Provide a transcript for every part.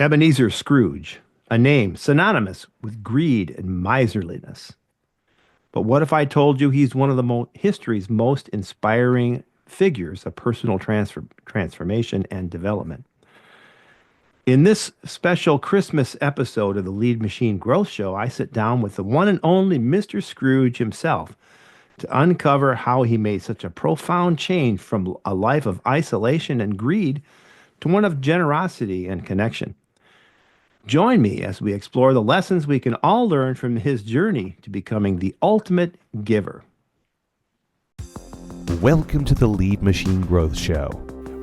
Ebenezer Scrooge, a name synonymous with greed and miserliness. But what if I told you he's one of history's most inspiring figures of personal transformation and development? In this special Christmas episode of the Lead Machine Growth Show, I sit down with the one and only Mr. Scrooge himself to uncover how he made such a profound change from a life of isolation and greed to one of generosity and connection. Join me as we explore the lessons we can all learn from his journey to becoming the ultimate giver. Welcome to the Lead Machine Growth Show,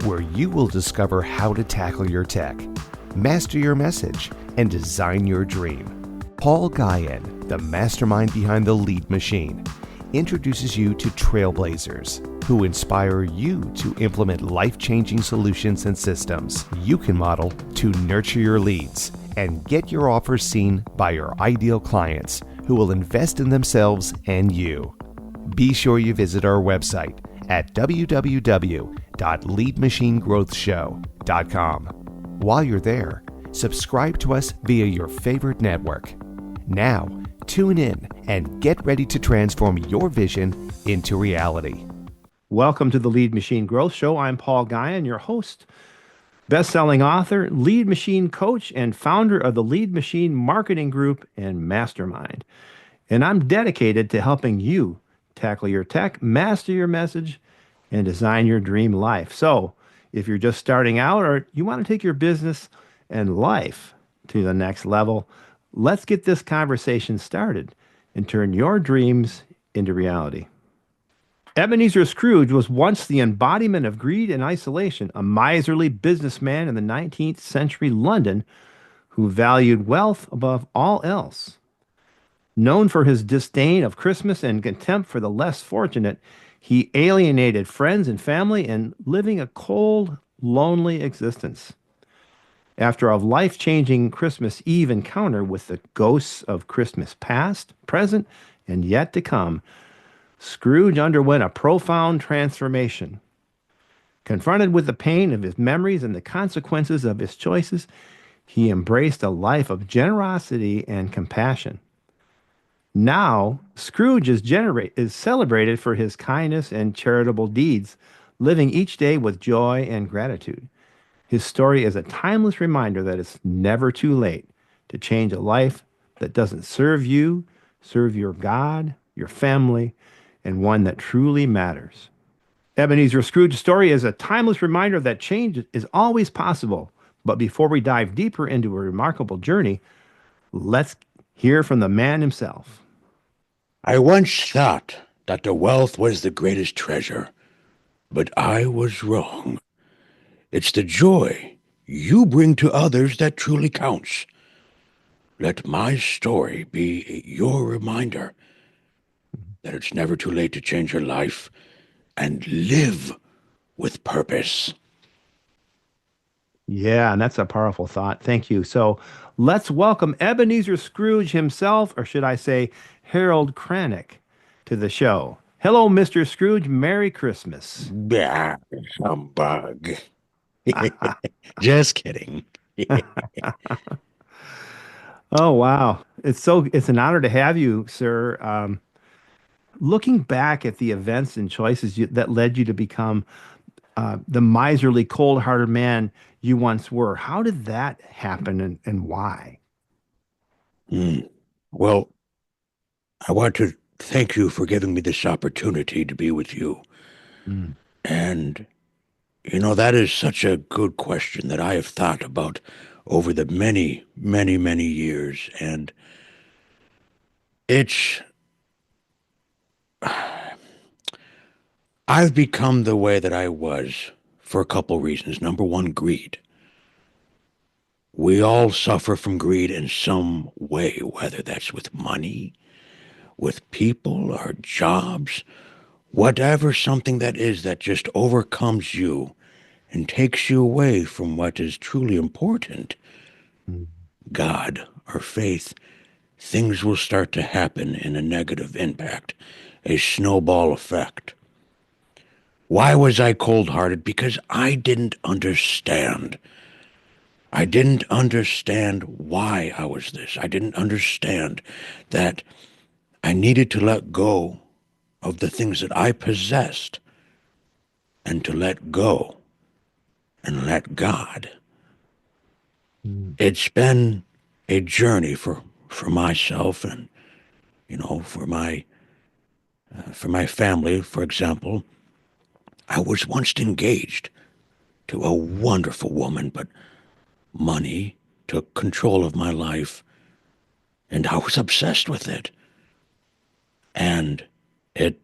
where you will discover how to tackle your tech, master your message, and design your dream. Paul Guyon, the mastermind behind the Lead Machine, introduces you to trailblazers who inspire you to implement life-changing solutions and systems you can model to nurture your leads and get your offers seen by your ideal clients who will invest in themselves and you. Be sure you visit our website at www.leadmachinegrowthshow.com. While you're there, subscribe to us via your favorite network. Now, tune in and get ready to transform your vision into reality. Welcome to the Lead Machine Growth Show. I'm Paul Guyon, your host, best-selling author, lead machine coach, and founder of the Lead Machine Marketing Group and Mastermind. And I'm dedicated to helping you tackle your tech, master your message, and design your dream life. So if you're just starting out or you want to take your business and life to the next level, let's get this conversation started and turn your dreams into reality. Ebenezer Scrooge was once the embodiment of greed and isolation, a miserly businessman in the 19th century London who valued wealth above all else. Known for his disdain of Christmas and contempt for the less fortunate, he alienated friends and family and living a cold, lonely existence. After a life-changing Christmas Eve encounter with the ghosts of Christmas past, present, and yet to come, Scrooge underwent a profound transformation. Confronted with the pain of his memories and the consequences of his choices, he embraced a life of generosity and compassion. Now, Scrooge is celebrated for his kindness and charitable deeds, living each day with joy and gratitude. His story is a timeless reminder that it's never too late to change a life that doesn't serve you, serve your God, your family, and one that truly matters. Ebenezer Scrooge's story is a timeless reminder that change is always possible. But before we dive deeper into a remarkable journey, let's hear from the man himself. I once thought that the wealth was the greatest treasure, but I was wrong. It's the joy you bring to others that truly counts. Let my story be your reminder that it's never too late to change your life and live with purpose. Yeah, and that's a powerful thought. Thank you. So let's welcome Ebenezer Scrooge himself, or should I say Harold Cranick, to the show. Hello, Mr. Scrooge. Merry Christmas. Bah, humbug. Just kidding. Oh, wow. It's an honor to have you, sir. Looking back at the events and choices that led you to become the miserly, cold-hearted man you once were, how did that happen and why? Well, I want to thank you for giving me this opportunity to be with you. Mm. And, that is such a good question that I have thought about over the many, many, many years. And I've become the way that I was for a couple reasons. Number one, greed. We all suffer from greed in some way, whether that's with money, with people, our jobs, whatever, something that is that just overcomes you and takes you away from what is truly important. God, our faith, things will start to happen in a negative impact, a snowball effect. Why was I cold-hearted? Because I didn't understand. I didn't understand why I was this. I didn't understand that I needed to let go of the things that I possessed and to let go and let God. Mm. It's been a journey for myself and, for my family. For example, I was once engaged to a wonderful woman, but money took control of my life and I was obsessed with it. And it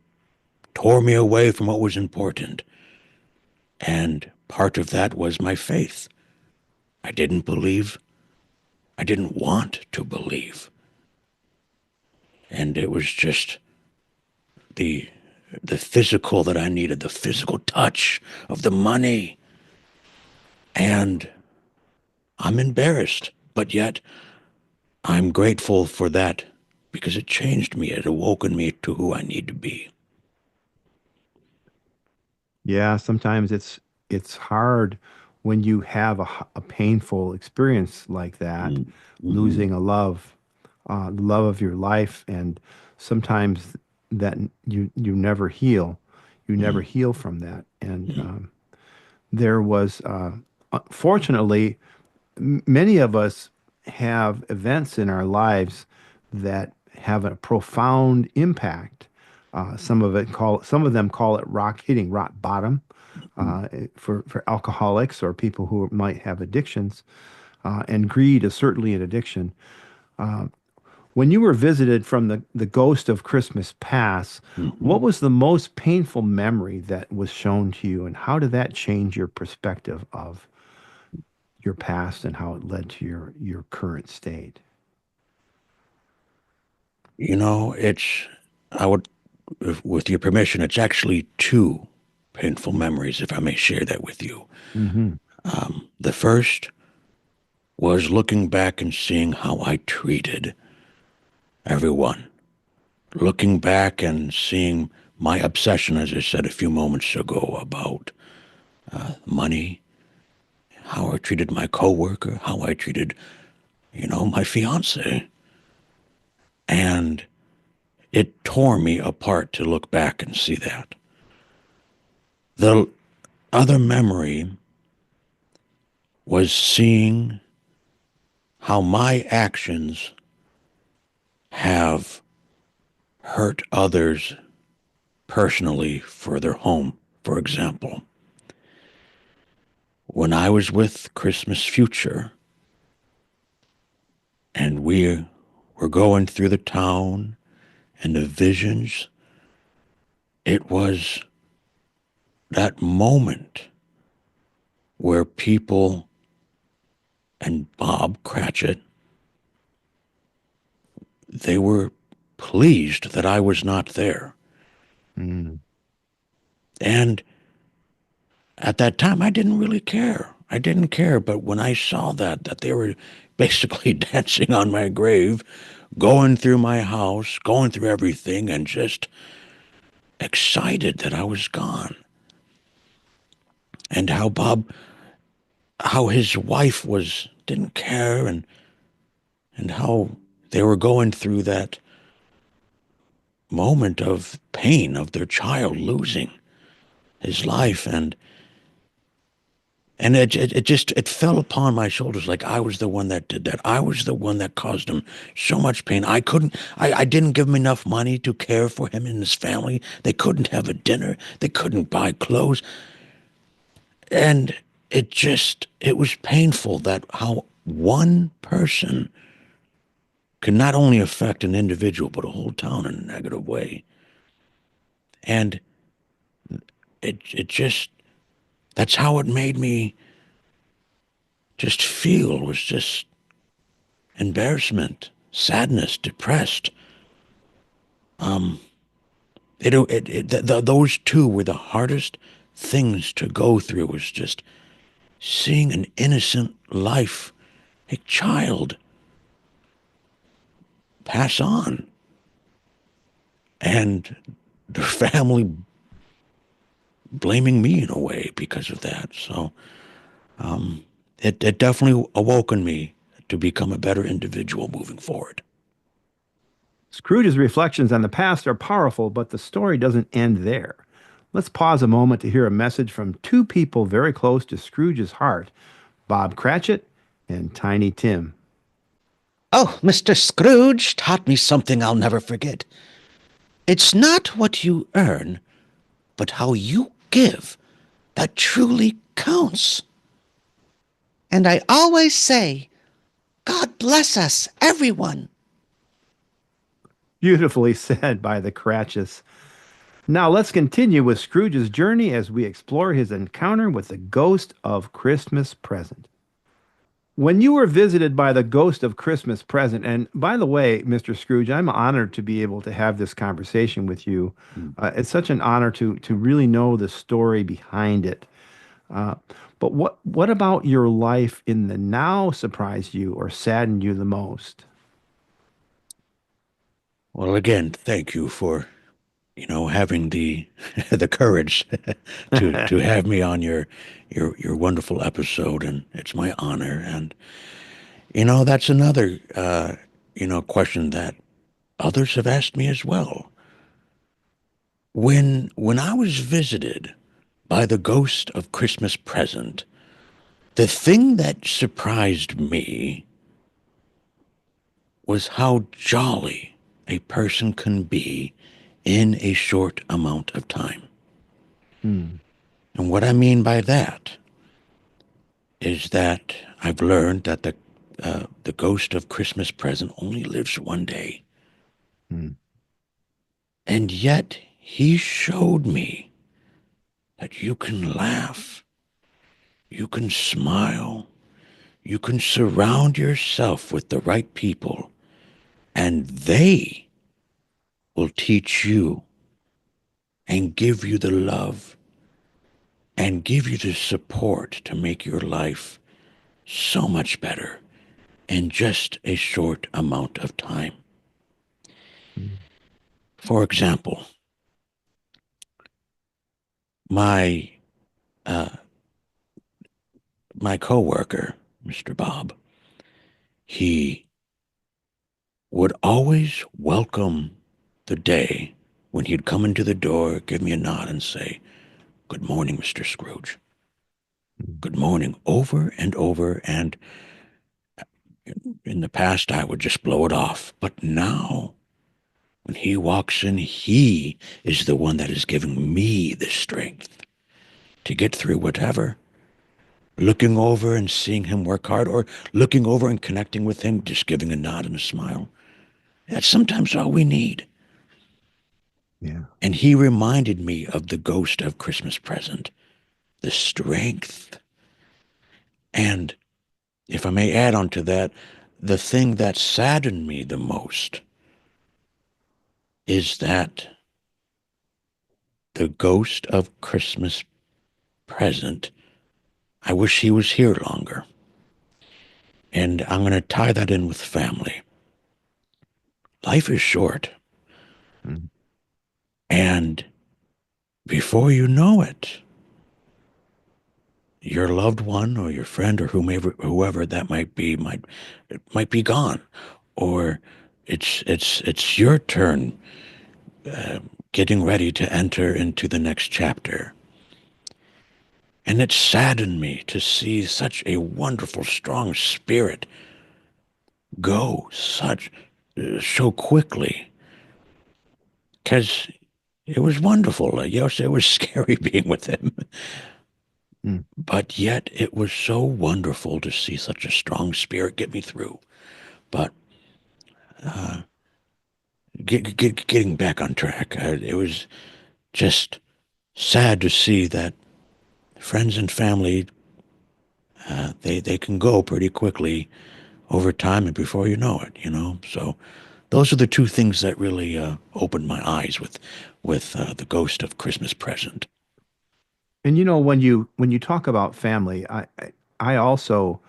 tore me away from what was important. And part of that was my faith. I didn't believe. I didn't want to believe. And it was just the physical that I needed, the physical touch of the money. And I'm embarrassed, but yet I'm grateful for that because it changed me. It awoken me to who I need to be. Yeah, sometimes it's hard when you have a painful experience like that, Mm-hmm. losing a the love of your life, and sometimes that you never heal, you never heal from that. And Mm-hmm. there was, fortunately, many of us have events in our lives that have a profound impact. Some of them call it hitting rock bottom, for alcoholics or people who might have addictions. And greed is certainly an addiction. When you were visited from the ghost of Christmas past, Mm-hmm. what was the most painful memory that was shown to you, and how did that change your perspective of your past and how it led to your current state? It's, I would, with your permission, it's actually two painful memories, if I may share that with you. Mm-hmm. The first was looking back and seeing how I treated everyone. Looking back and seeing my obsession, as I said a few moments ago, about money, how I treated my coworker, how I treated, my fiance. And it tore me apart to look back and see that. The other memory was seeing how my actions have hurt others personally for their home. For example, when I was with Christmas Future and we were going through the town and the visions, it was that moment where people and Bob Cratchit, they were pleased that I was not there. Mm. And at that time, I didn't really care. I didn't care. But when I saw that they were basically dancing on my grave, going through my house, going through everything, and just excited that I was gone. And how his wife didn't care, and how they were going through that moment of pain of their child losing his life. And it fell upon my shoulders like I was the one that did that. I was the one that caused him so much pain. I didn't give him enough money to care for him and his family. They couldn't have a dinner. They couldn't buy clothes. And it was painful that how one person can not only affect an individual, but a whole town in a negative way. And it just, that's how it made me just feel, was just embarrassment, sadness, depressed. Those two were the hardest things to go through, was just seeing an innocent life, a child, pass on, and the family blaming me in a way because of that. So it definitely awoken me to become a better individual moving forward. Scrooge's reflections on the past are powerful, but the story doesn't end there. Let's pause a moment to hear a message from two people very close to Scrooge's heart, Bob Cratchit and Tiny Tim. Oh, Mr. Scrooge taught me something I'll never forget. It's not what you earn, but how you give that truly counts. And I always say, God bless us, everyone. Beautifully said by the Cratchits. Now let's continue with Scrooge's journey as we explore his encounter with the ghost of Christmas present. When you were visited by the ghost of Christmas present, and by the way, Mr. Scrooge, I'm honored to be able to have this conversation with you. It's such an honor to really know the story behind it. Uh, but what about your life in the now surprised you or saddened you the most? Well, again, thank you for, having the the courage to have me on your wonderful episode, and it's my honor. And that's another question that others have asked me as well. When I was visited by the ghost of Christmas present, the thing that surprised me was how jolly a person can be in a short amount of time. Hmm. And what I mean by that is that I've learned that the ghost of Christmas present only lives one day. Hmm. And yet he showed me that you can laugh, you can smile, you can surround yourself with the right people, and they will teach you and give you the love and give you the support to make your life so much better in just a short amount of time. Hmm. For example, my uh, my coworker, Mr. Bob, he would always welcome the day when he'd come into the door, give me a nod, and say, "Good morning, Mr. Scrooge. Good morning," over and over. And in the past, I would just blow it off. But now, when he walks in, he is the one that is giving me the strength to get through whatever. Looking over and seeing him work hard, or looking over and connecting with him, just giving a nod and a smile. That's sometimes all we need. Yeah. And he reminded me of the ghost of Christmas present, the strength. And if I may add on to that, the thing that saddened me the most is that the ghost of Christmas present, I wish he was here longer. And I'm going to tie that in with family. Life is short. Hmm. And before you know it, your loved one or your friend or whoever that might be gone, or it's your turn, getting ready to enter into the next chapter. And it saddened me to see such a wonderful, strong spirit go so quickly, because it was wonderful. Yes, it was scary being with him, Hmm. but yet it was so wonderful to see such a strong spirit get me through. But getting back on track, it was just sad to see that friends and family, they can go pretty quickly over time and before you know it. So those are the two things that really opened my eyes with the ghost of Christmas present. And when you talk about family, I also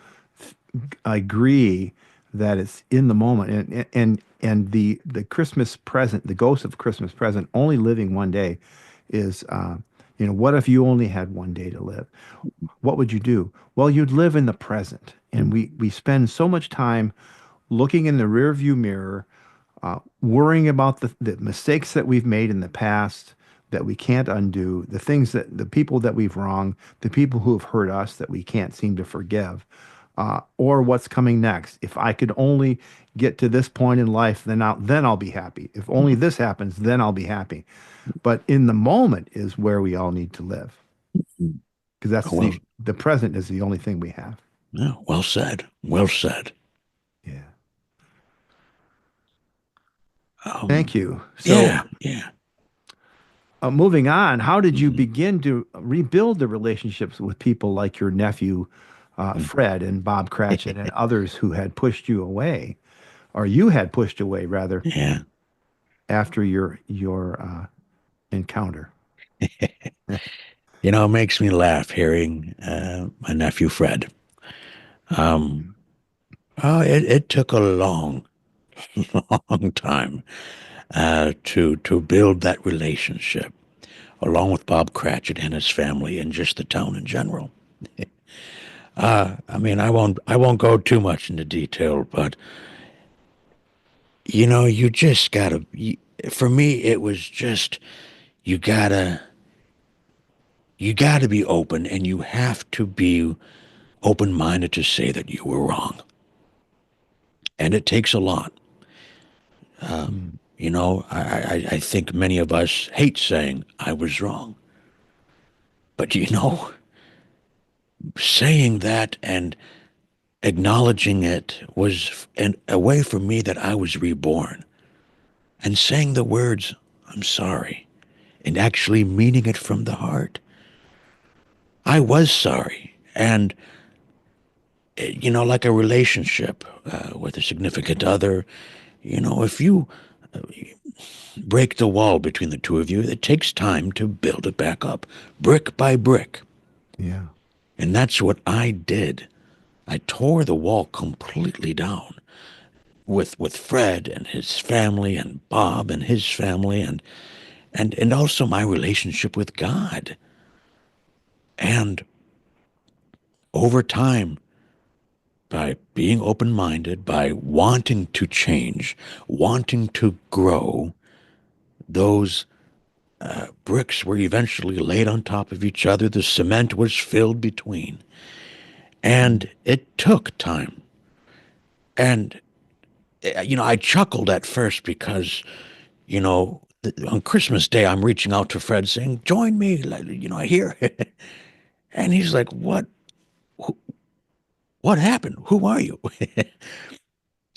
agree that it's in the moment, and the Christmas present, the ghost of Christmas present, only living one day, is What if you only had one day to live? What would you do? Well, you'd live in the present. And Mm. we spend so much time looking in the rearview mirror, worrying about the mistakes that we've made in the past that we can't undo, the things that the people that we've wronged, the people who have hurt us that we can't seem to forgive, or what's coming next. If I could only get to this point in life, then I'll be happy. If only this happens, then I'll be happy. But in the moment is where we all need to live, Mm. because that's Well, the present is the only thing we have. yeah, well said. Well said. Yeah. Thank Um, you. So, yeah, yeah. moving on, how did you Mhm. begin to rebuild the relationships with people like your nephew, Mm. Fred, and Bob Cratchit, and others who had pushed you away, or you had pushed away rather, Yeah. after your encounter? It makes me laugh hearing my nephew Fred. Um, oh, it took a long, long time to build that relationship, along with Bob Cratchit and his family, and just the town in general. I mean, I won't go too much into detail, but you just gotta. For me, it was just you gotta you gotta be open, and you have to be open-minded to say that you were wrong, and it takes a lot. Mm. I think many of us hate saying I was wrong, but saying that and acknowledging it was a way for me that I was reborn, and saying the words I'm sorry and actually meaning it from the heart. I was sorry, and like a relationship with a significant other, if you break the wall between the two of you, it takes time to build it back up, brick by brick. Yeah. And that's what I did. I tore the wall completely down with Fred and his family and Bob and his family and also my relationship with God. And over time, by being open-minded, by wanting to change, wanting to grow, those bricks were eventually laid on top of each other. The cement was filled between. Mm. And it took time. And, I chuckled at first because, on Christmas Day, I'm reaching out to Fred saying, join me, here. And he's like, what happened? Who are you?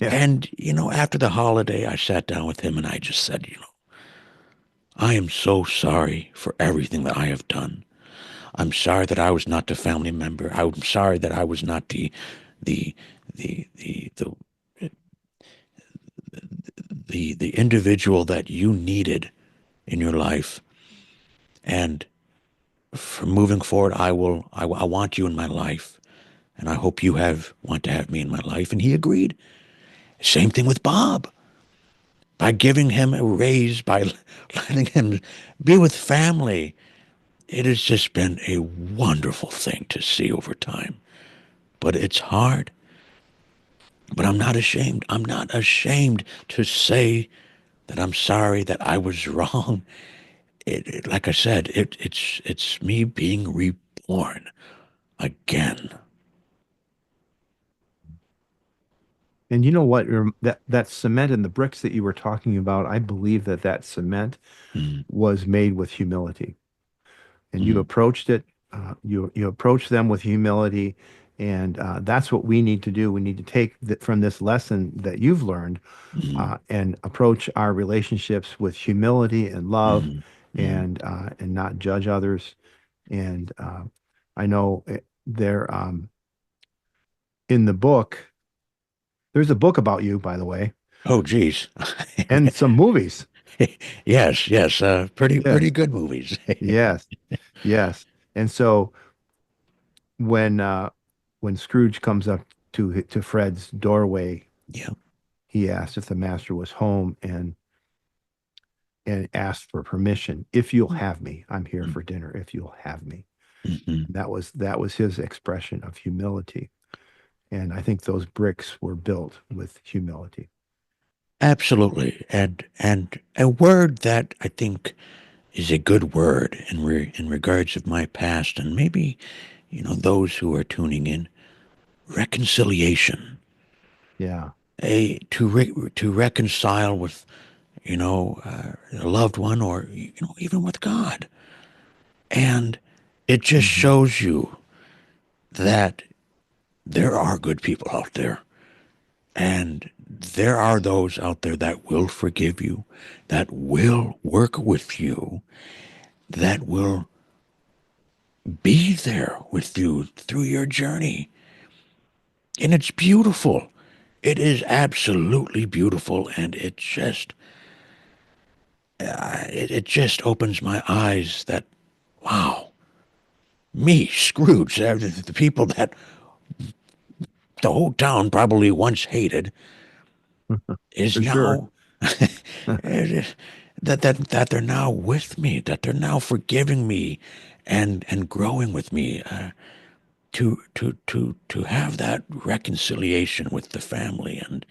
Yeah. And, after the holiday, I sat down with him and I just said, I am so sorry for everything that I have done. I'm sorry that I was not the family member. I'm sorry that I was not the the individual that you needed in your life. And from moving forward, I want you in my life, and I hope you want to have me in my life. And he agreed. Same thing with Bob. By giving him a raise, by letting him be with family, it has just been a wonderful thing to see over time. But it's hard. But I'm not ashamed. I'm not ashamed to say that I'm sorry, that I was wrong. Like I said, it's me being reborn again. And you know what? That cement and the bricks that you were talking about, I believe that cement Mm, was made with humility. And you mm, approached it. You approached them with humility, and that's what we need to do. We need to take from this lesson that you've learned, mm, and approach our relationships with humility and love, mm, mm. and not judge others. And I know there in the book, there's a book about you, by the way, Oh, geez. and some movies. Yes, yes. Pretty Yes, good movies. yes, yes. And so when uh, when Scrooge comes up to Fred's doorway, Yeah. he asked if the master was home, and asked for permission. If you'll have me, I'm here for dinner. If you'll have me. Mm-hmm. That was his expression of humility. And I think those bricks were built with humility. Absolutely. And a word that I think is a good word in regards of my past, and maybe, those who are tuning in, reconciliation. Yeah. To reconcile with, a loved one, or, even with God. And it just Mhm. shows you that there are good people out there. And there are those out there that will forgive you, that will work with you, that will be there with you through your journey. And it's beautiful. It is absolutely beautiful. And it just opens my eyes that, wow, me, Scrooge, the people that the whole town probably once hated, is For sure. now that they're now with me, that they're now forgiving me, and growing with me, to have that reconciliation with the family, and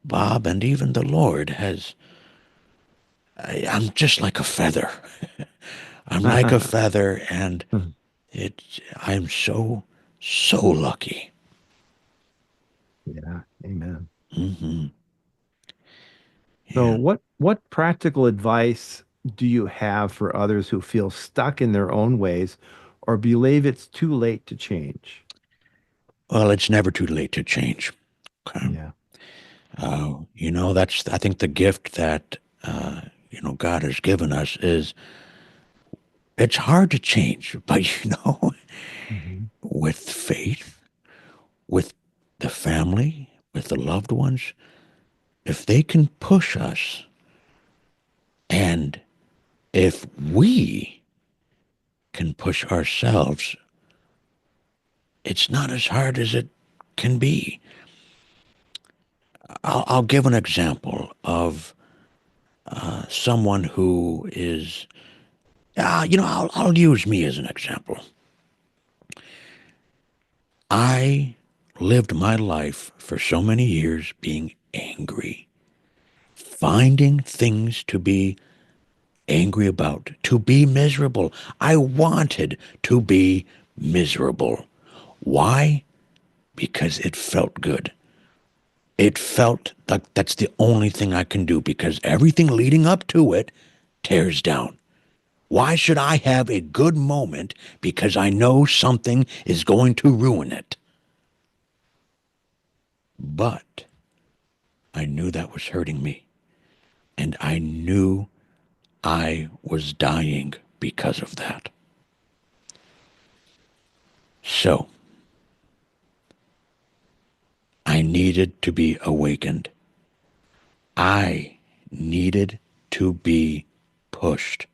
Bob, and even the Lord has. I'm just like a feather. I'm like a feather, and I'm so lucky. Yeah. Amen. Hmm. So Yeah. what practical advice do you have for others who feel stuck in their own ways or believe it's too late to change? Well, it's never too late to change. Okay. Yeah. That's, I think, the gift that, God has given us is, it's hard to change, but, Hmm. with faith, with the family, with the loved ones, if they can push us, and if we can push ourselves, it's not as hard as it can be. I'll give an example of someone who is, I'll use me as an example. I lived my life for so many years being angry, finding things to be angry about, to be miserable. I wanted to be miserable. Why? Because it felt good. It felt like that's the only thing I can do, because everything leading up to it tears down. Why should I have a good moment because I know something is going to ruin it? But I knew that was hurting me, and I knew I was dying because of that. So I needed to be awakened. I needed to be pushed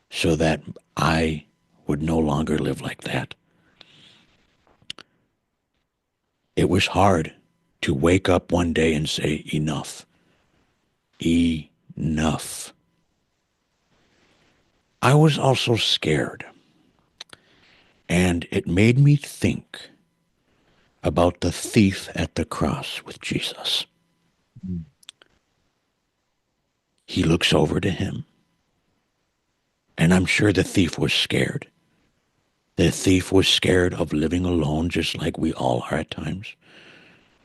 so that I would no longer live like that. It was hard to wake up one day and say, enough. Enough. I was also scared, and it made me think about the thief at the cross with Jesus. He looks over to him, and I'm sure the thief was scared. The thief was scared of living alone, just like we all are at times.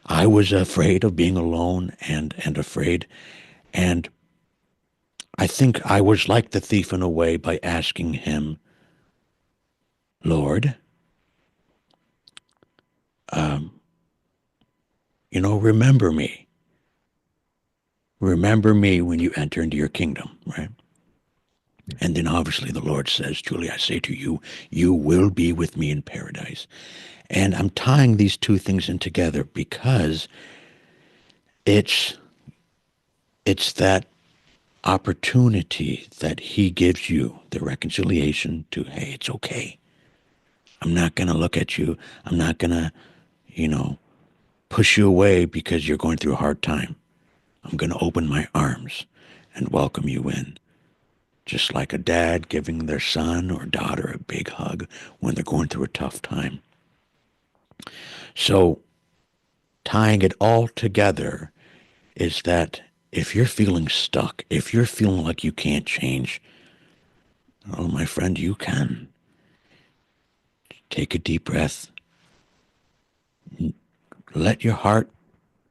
I was afraid of being alone, and afraid. And I think I was like the thief in a way by asking him, Lord, um, remember me. Remember me when you enter into your kingdom, right? And then obviously the Lord says, truly I say to you, you will be with me in paradise. And I'm tying these two things in together because it's that opportunity that he gives you, the reconciliation to, hey, it's okay. I'm not going to look at you. I'm not going to, push you away because you're going through a hard time. I'm going to open my arms, and welcome you in, just like a dad giving their son or daughter a big hug when they're going through a tough time. So tying it all together is that if you're feeling stuck, if you're feeling like you can't change, oh, my friend, you can. Take a deep breath. Let your heart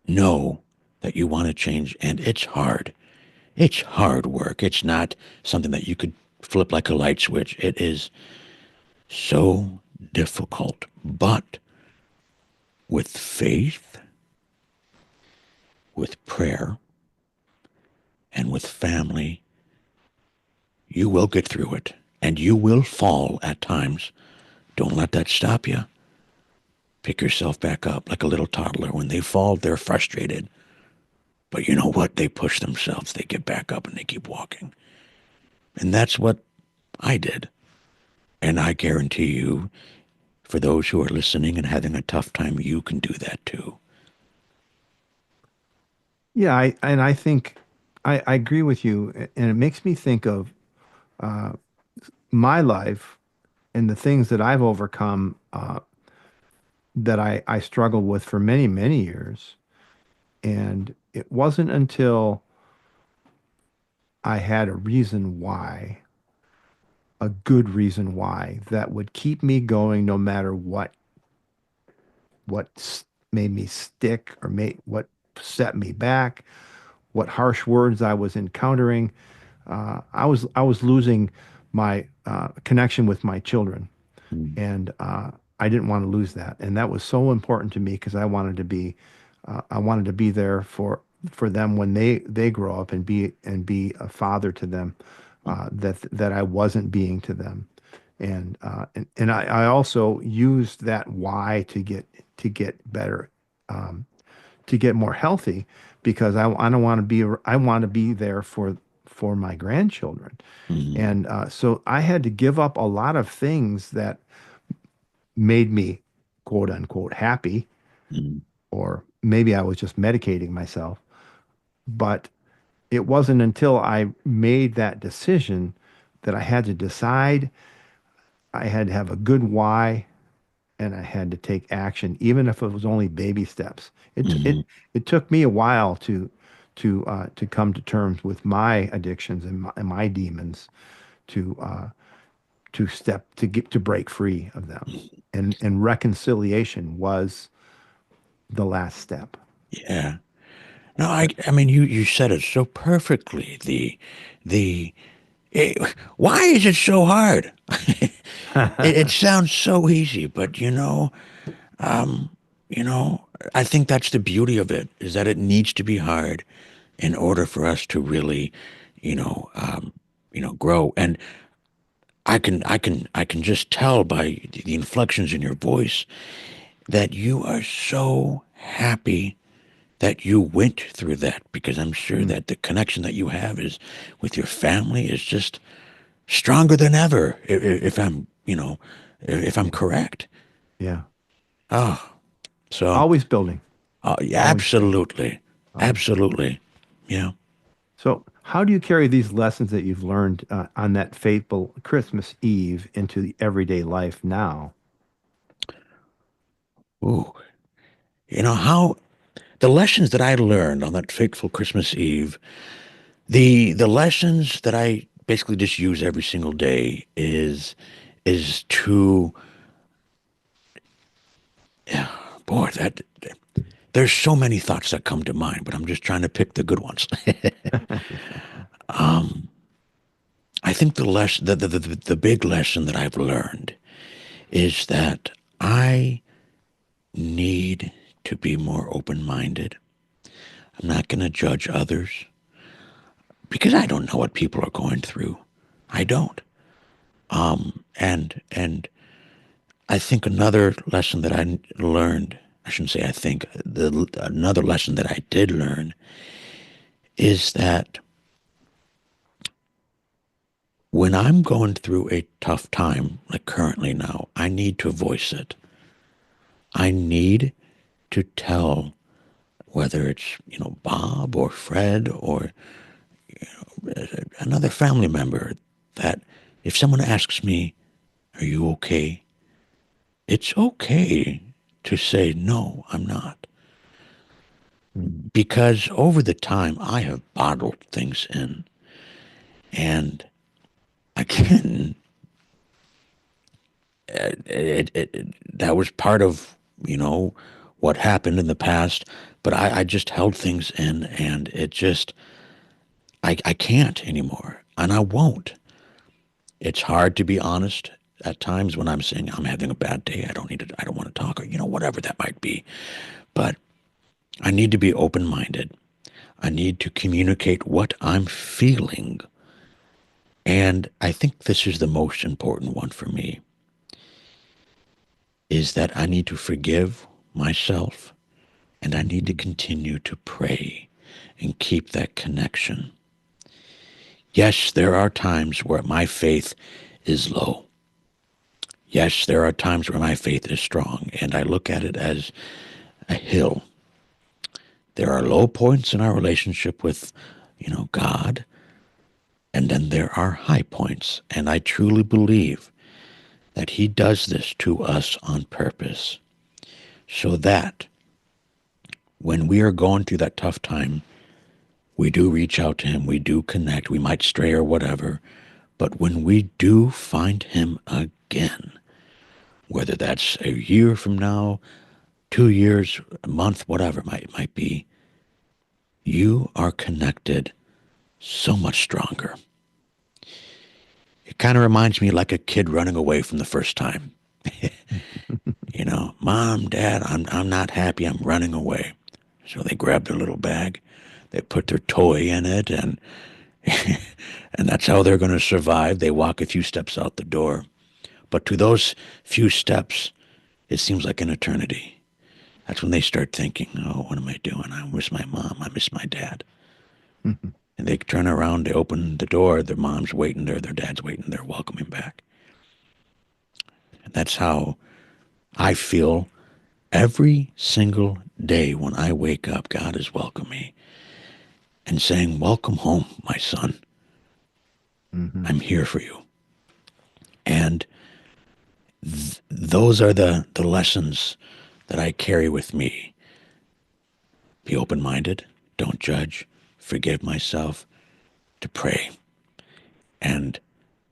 know that you want to change, and it's hard. It's hard work. It's not something that you could flip like a light switch. It is so difficult. But with faith, with prayer, and with family, you will get through it. And you will fall at times. Don't let that stop you. Pick yourself back up like a little toddler. When they fall, they're frustrated. But you know what? They push themselves. They get back up and they keep walking. And that's what I did. And I guarantee you, for those who are listening and having a tough time, you can do that too. Yeah, I think I agree with you, and it makes me think of my life and the things that I've overcome that I struggled with for many, many years. And it wasn't until I had a reason why, a good reason why, that would keep me going no matter what made me stick or made what set me back, what harsh words I was encountering. I was losing my connection with my children, Mm, and I didn't want to lose that, and that was so important to me because I wanted to be there for them when they grow up and be a father to them, that I wasn't being to them, and I also used that why to get better, um, to get more healthy because I don't want to be I want to be there for my grandchildren. mm, And so I had to give up a lot of things that made me quote unquote happy, mm, or maybe I was just medicating myself. But it wasn't until I made that decision that I had to decide. I had to have a good why, and I had to take action, even if it was only baby steps. mm. It took me a while to come to terms with my addictions and my demons, to to break free of them, and reconciliation was the last step. Yeah. No, I, But I mean, you said it so perfectly. The, why is it so hard? It sounds so easy, but you know, I think that's the beauty of it, is that it needs to be hard in order for us to really, you know, grow. And I can just tell by the inflections in your voice that you are so happy that you went through that, because I'm sure mm, that the connection that you have is with your family is just stronger than ever. If I'm, if I'm correct. yeah, Oh, so always building, yeah, always building, absolutely, always building. absolutely, yeah. So, how do you carry these lessons that you've learned on that fateful Christmas Eve into the everyday life now? Ooh, how the lessons that I learned on that fateful Christmas Eve, the lessons that I basically just use every single day is to, yeah, boy, that there's so many thoughts that come to mind, but I'm just trying to pick the good ones. I think the big lesson that I've learned is that I need to be more open-minded. I'm not going to judge others because I don't know what people are going through. I don't. And I think another lesson that I learned, I shouldn't say I think, another lesson that I did learn is that when I'm going through a tough time, like currently now, I need to voice it. I need to tell, whether it's, Bob or Fred or, another family member, that if someone asks me, "Are you okay?" It's okay to say, "No, I'm not." Because over the time, I have bottled things in. And again, that was part of, what happened in the past. But I just held things in, and it just, I can't anymore. And I won't. It's hard to be honest at times when I'm saying I'm having a bad day. I don't want to talk, or, whatever that might be. But I need to be open-minded. I need to communicate what I'm feeling. And I think this is the most important one for me, is that I need to forgive myself, and I need to continue to pray and keep that connection. Yes, there are times where my faith is low. Yes, there are times where my faith is strong, and I look at it as a hill. There are low points in our relationship with, God, and then there are high points. And I truly believe that he does this to us on purpose, so that when we are going through that tough time, we do reach out to him, we do connect, we might stray or whatever, but when we do find him again, whether that's a year from now, 2 years, a month, whatever it might be, you are connected so much stronger. It kind of reminds me like a kid running away from the first time. Mom, Dad, I'm not happy, I'm running away. So they grab their little bag, they put their toy in it, and and that's how they're going to survive. They walk a few steps out the door. But to those few steps, it seems like an eternity. That's when they start thinking, "Oh, what am I doing? I miss my mom, I miss my dad." And they turn around, they open the door, their mom's waiting there, their dad's waiting there, welcoming back. And that's how I feel every single day when I wake up. God is welcoming me and saying, "Welcome home, my son. I'm here for you." And those are the lessons that I carry with me. Be open-minded, don't judge, forgive myself, to pray. And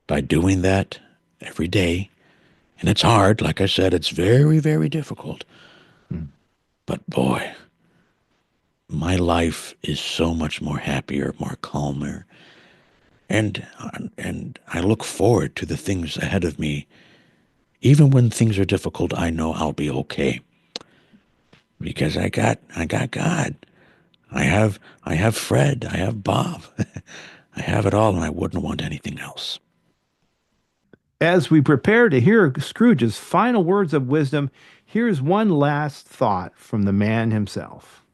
by doing that every day, and it's hard, like I said, it's very, very difficult. But boy, my life is so much more happier, more calmer. And I look forward to the things ahead of me. Even when things are difficult, I know I'll be okay, because I got God. I have Fred. I have Bob. I have it all, and I wouldn't want anything else. As we prepare to hear Scrooge's final words of wisdom, here's one last thought from the man himself.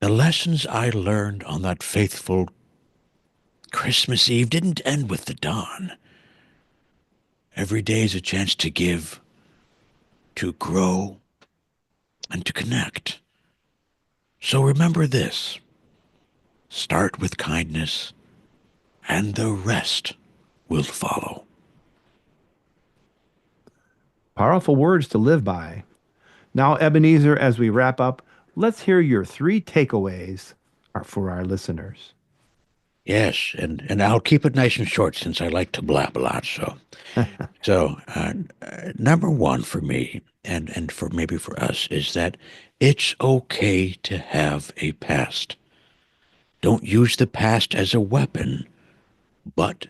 The lessons I learned on that faithful Christmas Eve didn't end with the dawn. Every day is a chance to give, to grow, and to connect. So remember this: start with kindness, and the rest will follow. Powerful words to live by. Now, Ebenezer, as we wrap up, let's hear your 3 takeaways for our listeners. Yes, and I'll keep it nice and short since I like to blab a lot. So number one for me, and for maybe for us, is that it's okay to have a past. Don't use the past as a weapon, but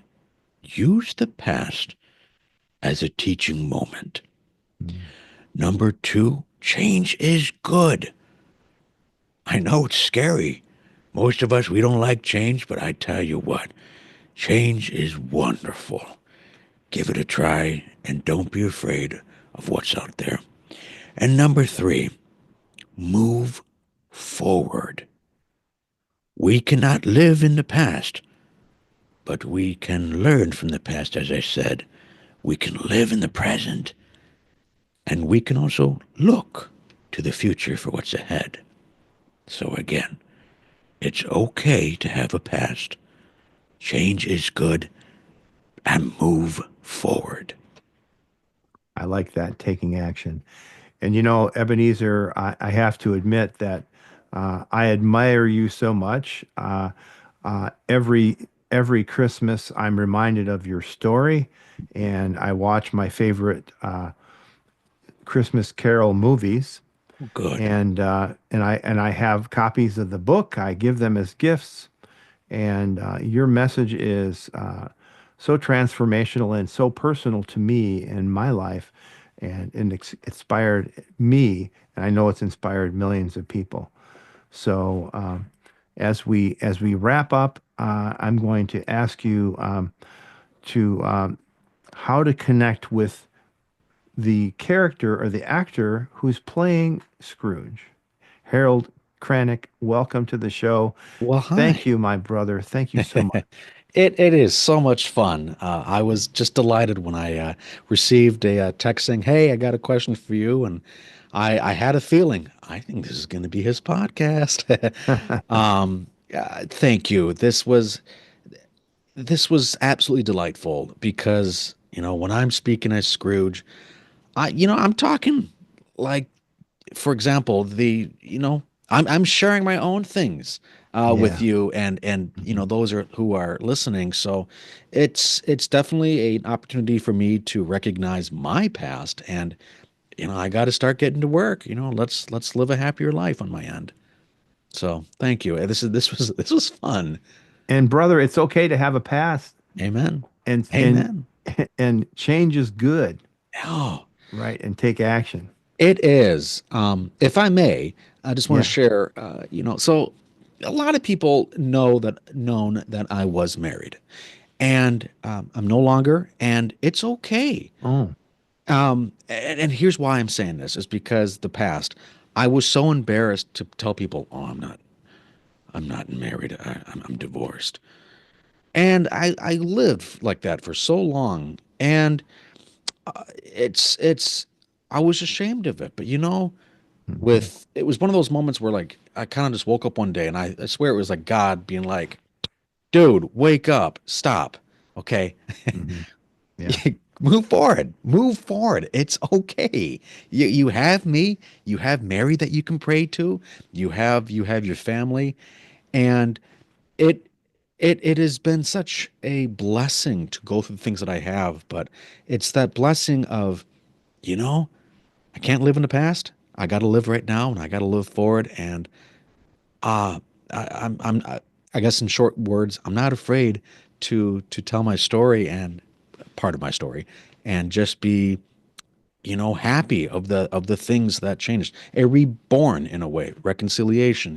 use the past as a teaching moment. Number two, change is good. I know it's scary. Most of us, we don't like change, but I tell you what, change is wonderful. Give it a try, and don't be afraid of what's out there. And number three, move forward. We cannot live in the past, but we can learn from the past, as I said. We can live in the present, and we can also look to the future for what's ahead. So again, It's okay to have a past. Change is good and move forward. I like that, taking action. And you know, Ebenezer, I have to admit that I admire you so much. Every Christmas, I'm reminded of your story, and I watch my favorite Christmas Carol movies, Good. and I have copies of the book. I give them as gifts, and your message is so transformational and so personal to me in my life, and inspired me, and I know it's inspired millions of people. So as we wrap up, I'm going to ask you to how to connect with the character or the actor who's playing Scrooge. Harold Kranick, welcome to the show. Well, Thank hi. you, my brother. Thank you so much. It is so much fun. I was just delighted when I received a text saying, "Hey, I got a question for you," and I had a feeling I think this is going to be his podcast. Thank you. This was absolutely delightful because when I'm speaking as Scrooge, I'm talking like, for example, I'm sharing my own things with Yeah. you, and Mhm. those are who are listening. So it's definitely an opportunity for me to recognize my past, and I got to start getting to work. Let's live a happier life on my end. So thank you. This was fun. And brother, it's okay to have a past, Amen. and Amen. and change is good, Oh, right? And take action. it is. If I may, I just want to Yeah. share, so a lot of people known that I was married, and I'm no longer, and it's okay. Oh. And here's why I'm saying this is because the past, I was so embarrassed to tell people, oh, I'm not married. I'm divorced. And I lived like that for so long. And it's, I was ashamed of it. But Mhm. it was one of those moments where like I kind of just woke up one day and I swear it was like God being like, dude, wake up, stop. Okay. Mhm. Yeah. Move forward. Move forward. It's okay. You have me. You have Mary that you can pray to. You have your family, and it it has been such a blessing to go through the things that I have. But it's that blessing of you know I can't live in the past. I got to live right now, and I got to live forward. And uh, I guess in short words, I'm not afraid to tell my story and part of my story, and just be happy of the things that changed, a reborn in a way, reconciliation.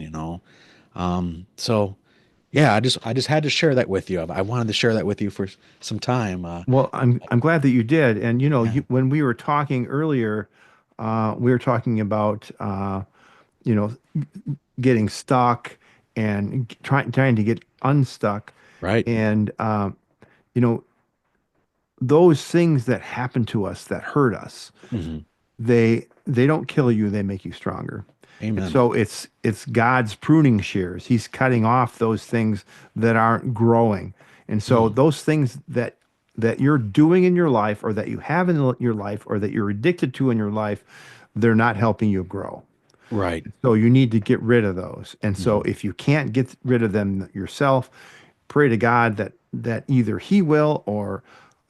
So yeah, I just had to share that with you. I wanted to share that with you for some time. Well, I'm glad that you did. And you know, Yeah, when we were talking earlier, we were talking about you know, getting stuck and trying to get unstuck, right. and you know, those things that happen to us that hurt us, Hmm. they don't kill you, they make you stronger. And Amen. so it's God's pruning shears. He's cutting off those things that aren't growing. And so Mm, those things that you're doing in your life, or that you have in your life, or that you're addicted to in your life, they're not helping you grow. right. So you need to get rid of those. And so Hmm. if you can't get rid of them yourself, pray to God that either He will, or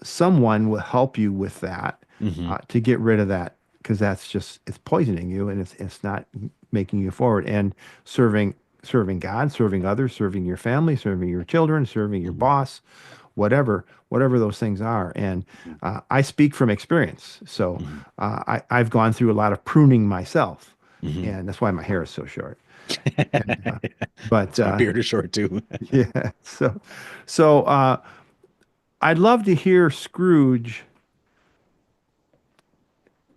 someone will help you with that, Hmm. to get rid of that, because that's just, it's poisoning you, and it's not making you forward. And serving God, serving others, serving your family, serving your children, serving your Hmm. boss, whatever those things are. And I speak from experience. So Hmm. I've gone through a lot of pruning myself, Hmm. and that's why my hair is so short. And, but It's my beard is short too. yeah, so I'd love to hear Scrooge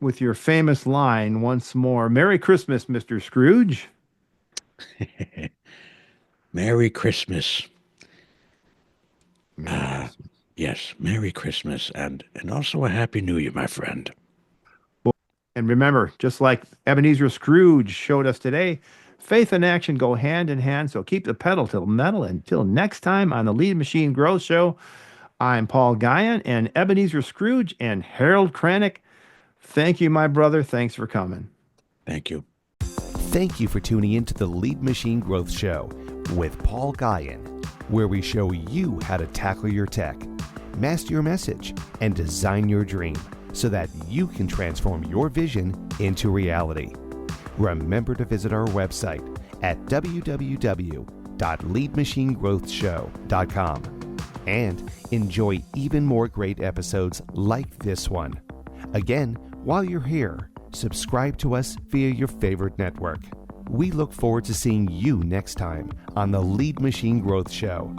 with your famous line once more. Merry Christmas, Mr. Scrooge. Merry Christmas. Merry Uh, Christmas. yes, Merry Christmas, and also a Happy New Year, my friend. And remember, just like Ebenezer Scrooge showed us today, Faith and action go hand in hand, so keep the pedal to the metal. Until next time on the Lead Machine Growth Show, I'm Paul Guyon and Ebenezer Scrooge and Harold Kranick. Thank you, my brother. Thanks for coming. Thank you. Thank you for tuning in to the Lead Machine Growth Show with Paul Guyon, where we show you how to tackle your tech, master your message, and design your dream so that you can transform your vision into reality. Remember to visit our website at www.leadmachinegrowthshow.com and enjoy even more great episodes like this one. Again, while you're here, subscribe to us via your favorite network. We look forward to seeing you next time on the Lead Machine Growth Show.